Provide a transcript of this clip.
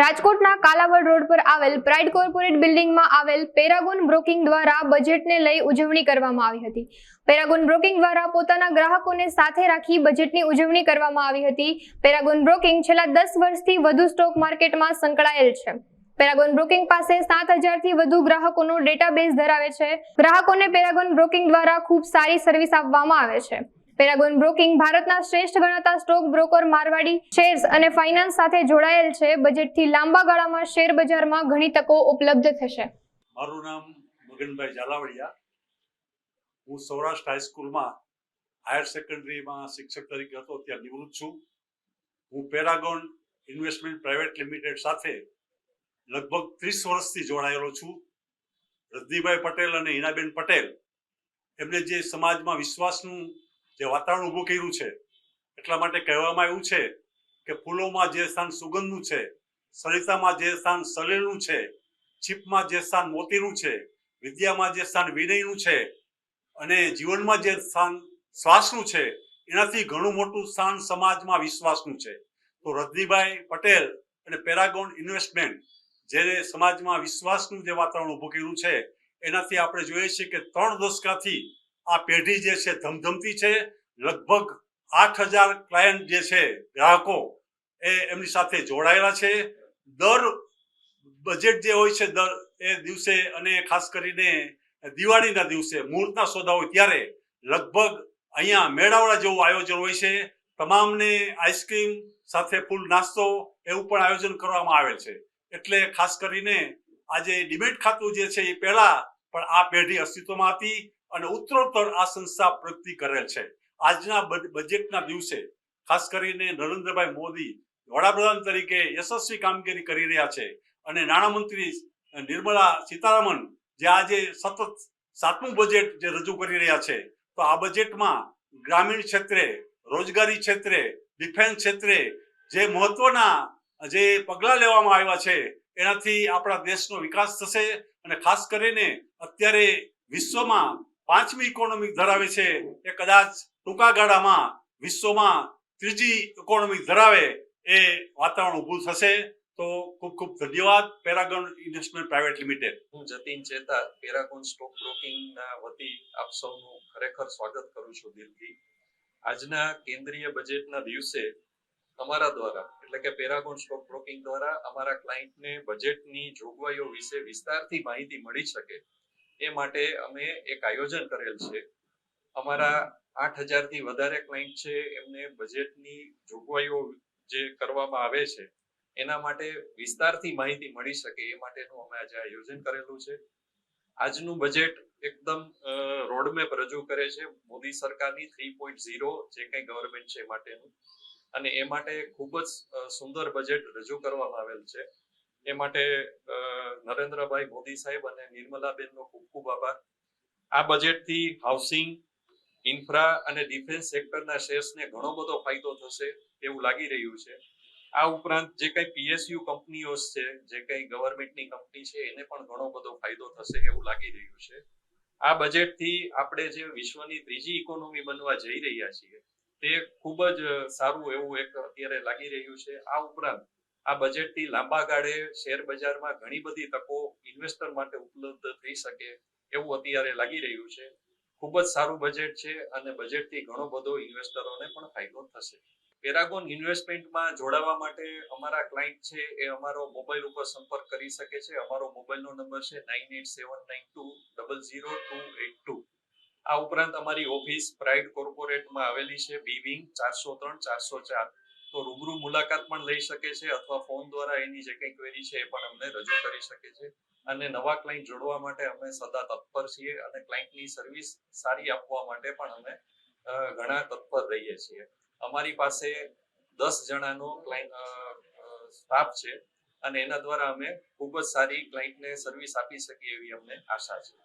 રાજકોટના કાલાવડ રોડ પર આવેલ પ્રાઇડ કોર્પોરેટ બિલ્ડિંગમાં આવેલ પેરાગોન બ્રોકિંગ દ્વારા બજેટને લઈ ઉજવણી કરવામાં આવી હતી. પેરાગોન બ્રોકિંગ દ્વારા પોતાના ગ્રાહકોને સાથે રાખી બજેટની ઉજવણી કરવામાં આવી હતી. પેરાગોન બ્રોકિંગ છેલ્લા 10 વર્ષથી વધુ સ્ટોક માર્કેટમાં સંકળાયેલ છે. પેરાગોન બ્રોકિંગ પાસે 7,000 થી વધુ ગ્રાહકોનો ડેટાબેઝ ધરાવે છે. ગ્રાહકોને પેરાગોન બ્રોકિંગ દ્વારા ખૂબ સારી સર્વિસ આપવામાં આવે છે. પેરાગોન બ્રોકિંગ ભારતના શ્રેષ્ઠ ગણાતા સ્ટોક બ્રોકર મારવાડી શેર્સ અને ફાઇનાન્સ સાથે જોડાયેલ છે. બજેટથી લાંબા ગાળામાં શેર બજારમાં ઘણી તકો ઉપલબ્ધ થશે. મારું નામ મગનભાઈ ઝાલાવાડિયા. હું સૌરાષ્ટ્ર હાઈસ્કૂલમાં હાયર સેકન્ડરીમાં શિક્ષક તરીકે હતો, ત્યાં નિવૃત્ત છું. હું પેરાગોન ઇન્વેસ્ટમેન્ટ પ્રાઇવેટ લિમિટેડ સાથે લગભગ 30 વર્ષથી જોડાયેલો છું. રજનીભાઈ પટેલ અને હિનાબેન પટેલ એમને જે સમાજમાં વિશ્વાસનું જે વાતાવરણ ઊભું કર્યું છે, એટલા માટે કહેવામાં આવ્યું છે કે ફૂલોમાં જે સ્થાન સુગંધનું છે, સરિતામાં જે સ્થાન સલીલનું છે, છીપમાં જે સ્થાન મોતીનું છે, વિદ્યામાં જે સ્થાન વિનયનું છે અને જીવનમાં જે સ્થાન શ્વાસનું છે, એનાથી ઘણું મોટું સ્થાન સમાજમાં વિશ્વાસનું છે. તો રજનીભાઈ પટેલ અને પેરાગોન ઇન્વેસ્ટમેન્ટ જેને સમાજમાં વિશ્વાસનું જે વાતાવરણ ઊભું કર્યું છે, એનાથી આપણે જોઈએ છીએ કે 3 દશકાથી આ પેઢી જે છે ધમધમતી છે. લગભગ 8,000 ક્લાયન્ટ જે છે, ગ્રાહકો એમની સાથે જોડાયેલા છે. દર બજેટ જે હોય છે દર એ દિવસે, અને ખાસ કરીને દિવાળીના દિવસે મુહૂર્તના સોદા હોય ત્યારે લગભગ અહીંયા મેળાવડા જેવું આયોજન હોય છે. તમામને આઈસ્ક્રીમ સાથે ફૂલ નાસ્તો એવું પણ આયોજન કરવામાં આવેલ છે. એટલે ખાસ કરીને આજે ડિમેટ ખાતું જે છે એ પહેલા પણ આ પેઢી અસ્તિત્વમાં હતી અને ઉત્તરોત્તર આ સંસ્થા પ્રગતિ કરેલ છે. આજના બજેટના દિવસે ખાસ કરીને નરેન્દ્રભાઈ મોદી વડાપ્રધાન તરીકે યશસ્વી કામગીરી કરી રહ્યા છે અને નાણામંત્રી નિર્મલા સીતારામન જે આજે સતત 7મું બજેટ જે રજૂ કરી રહ્યા છે, તો આ બજેટમાં ગ્રામીણ ક્ષેત્રે, રોજગારી ક્ષેત્રે, ડિફેન્સ ક્ષેત્રે જે મહત્વના જે પગલાં લેવામાં આવ્યા છે, એનાથી આપણા દેશનો વિકાસ થશે. અને ખાસ કરીને અત્યારે વિશ્વમાં 5મી ઇકોનોમી ધરાવે છે, એ કદાચ ટૂંકા ગાળામાં વિશ્વમાં 3જી ઇકોનોમી ધરાવે એ વાતાવરણ ઊભું થશે. તો ખૂબ ખૂબ ધન્યવાદ પેરાગોન ઇન્વેસ્ટમેન્ટ પ્રાઇવેટ લિમિટેડ. હું જતીન ચેતા, પેરાગોન સ્ટોક બ્રોકિંગના વતી આપ સૌનું ખરેખર સ્વાગત કરું છું દિલથી. આજના કેન્દ્રીય બજેટના દિવસે અમારા દ્વારા એટલે કે પેરાગોન સ્ટોક બ્રોકિંગ દ્વારા અમારા ક્લાયન્ટને બજેટની જોગવાઈઓ વિશે વિસ્તારથી માહિતી મળી શકે એ માટે અમે એક આયોજન કરેલ છે. અમારા 8,000 થી વધારે ક્લાયન્ટ છે, એમને બજેટની જોગવાઈઓ જે કરવામાં આવે છે એના માટે વિસ્તારથી માહિતી મળી શકે એ માટેનું અમે આજે આયોજન કરેલું છે. આજનું બજેટ એકદમ રોડમેપ રજૂ કરે છે મોદી સરકારની 3.0 જે કંઈ ગવર્મેન્ટ છે એ માટેનું, અને એ માટે ખૂબ જ સુંદર બજેટ રજૂ કરવામાં આવેલ છે. એ માટે નરેન્દ્રભાઈ મોદી સાહેબ અને નિર્મલાબેનનો ખૂબ ખૂબ આભાર. આ બજેટથી હાઉસિંગ, ઇન્ફ્રા અને ડિફેન્સ સેક્ટરના શેર્સને ઘણો બધો ફાયદો થશે એવું લાગી રહ્યું છે. આ ઉપરાંત જે કંઈ PSU કંપનીઓ છે, જે કંઈ ગવર્મેન્ટની કંપની છે, એને પણ ઘણો બધો ફાયદો થશે એવું લાગી રહ્યું છે. આ બજેટથી આપણે જે વિશ્વની 3જી ઇકોનોમી બનવા જઈ રહ્યા છીએ તે ખૂબ જ સારું એવું એક અત્યારે લાગી રહ્યું છે. આ ઉપરાંત આ બજેટથી લાંબા ગાળે શેર બજારમાં ઘણી બધી તકો ઇન્વેસ્ટર માટે ઉપલબ્ધ થઈ શકે એવું અત્યારે લાગી રહ્યું છે. ખૂબ જ સારું બજેટ છે અને બજેટથી ઘણો બધો ઇન્વેસ્ટરોને પણ ફાયદો થશે. પેરાગોન ઇન્વેસ્ટમેન્ટમાં જોડાવા માટે અમારા ક્લાયન્ટ છે એ અમારો મોબાઈલ ઉપર સંપર્ક કરી શકે છે. અમારો મોબાઈલનો નંબર છે 9879200282. આ ઉપરાંત અમારી ઓફિસ પ્રાઇડ કોર્પોરેટમાં આવેલી છે, બી વિંગ 403-404. તો રૂબરૂ મુલાકાત પણ લઈ શકે છે અથવા ફોન દ્વારા એની જે કંઈ ક્વેરી છે એ પણ અમને રજૂ કરી શકે છે. અને નવા ક્લાયન્ટ જોડવા માટે અમે સદા તત્પર છીએ અને ક્લાયન્ટની સર્વિસ સારી આપવા માટે પણ અમે ઘણા તત્પર રહીએ છીએ. અમારી પાસે 10 જણાનો સ્ટાફ છે અને એના દ્વારા અમે ખૂબ જ સારી ક્લાયન્ટને સર્વિસ આપી શકીએ એવી અમને આશા છે.